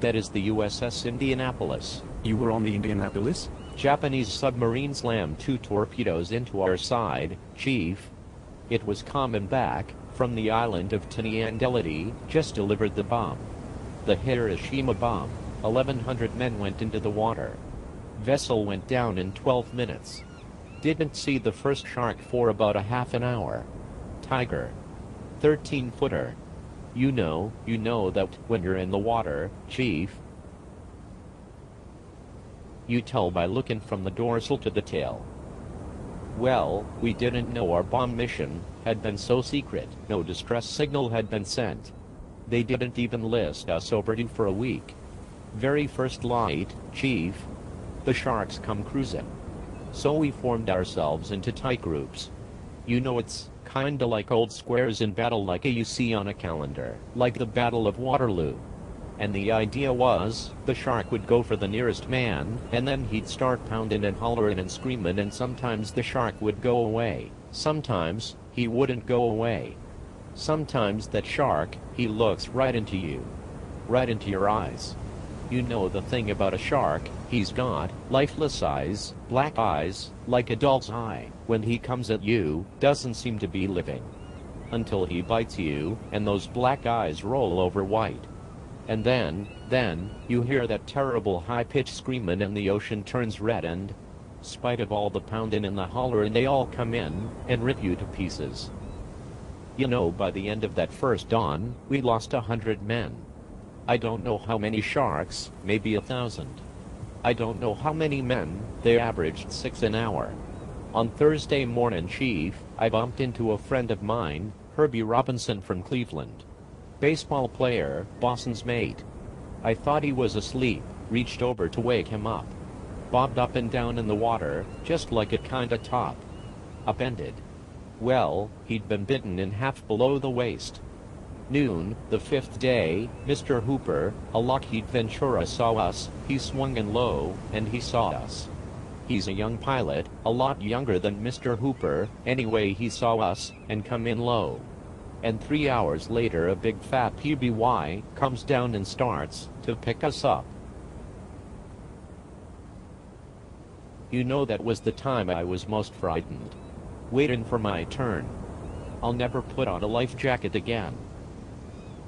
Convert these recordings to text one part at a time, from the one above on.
That is the U.S.S. Indianapolis. You were on the Indianapolis? Japanese submarine slammed 2 torpedoes into our side, Chief. It was coming back from the island of Indianapolis, just delivered the bomb. The Hiroshima bomb. 1,100 men went into the water. Vessel went down in 12 minutes. Didn't see the first shark for about a half an hour. Tiger. 13-footer. You know that when you're in the water, Chief. You tell by looking from the dorsal to the tail. Well, we didn't know our bomb mission had been so secret. No distress signal had been sent. They didn't even list us overdue for a week. Very first light, Chief. The sharks come cruising. So we formed ourselves into tight groups. You know, it's kinda like old squares in battle, like you see on a calendar, like the Battle of Waterloo. And the idea was, the shark would go for the nearest man, and then he'd start pounding and hollering and screaming, and sometimes the shark would go away. Sometimes, he wouldn't go away. Sometimes that shark, he looks right into you. Right into your eyes. You know the thing about a shark, he's got lifeless eyes, black eyes, like a doll's eye. When he comes at you, doesn't seem to be living. Until he bites you, and those black eyes roll over white. And then, you hear that terrible high-pitched screaming and the ocean turns red, and, spite of all the pounding and the hollering, they all come in and rip you to pieces. You know, by the end of that first dawn, we lost 100 men. I don't know how many sharks, maybe 1,000. I don't know how many men, they averaged 6 an hour. On Thursday morning, Chief, I bumped into a friend of mine, Herbie Robinson from Cleveland. Baseball player, Boston's mate. I thought he was asleep, reached over to wake him up. Bobbed up and down in the water, just like it kinda top. Upended. Well, he'd been bitten in half below the waist. Noon, the 5th day, Mr. Hooper, a Lockheed Ventura, saw us. He swung in low, and he saw us. He's a young pilot, a lot younger than Mr. Hooper. Anyway, he saw us, and come in low. And 3 hours later, a big fat PBY comes down and starts to pick us up. You know, that was the time I was most frightened. Waiting for my turn. I'll never put on a life jacket again.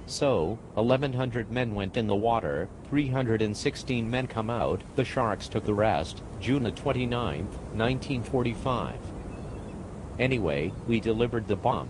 So, 1,100 men went in the water, 316 men come out, the sharks took the rest, June 29, 1945. Anyway, we delivered the bomb.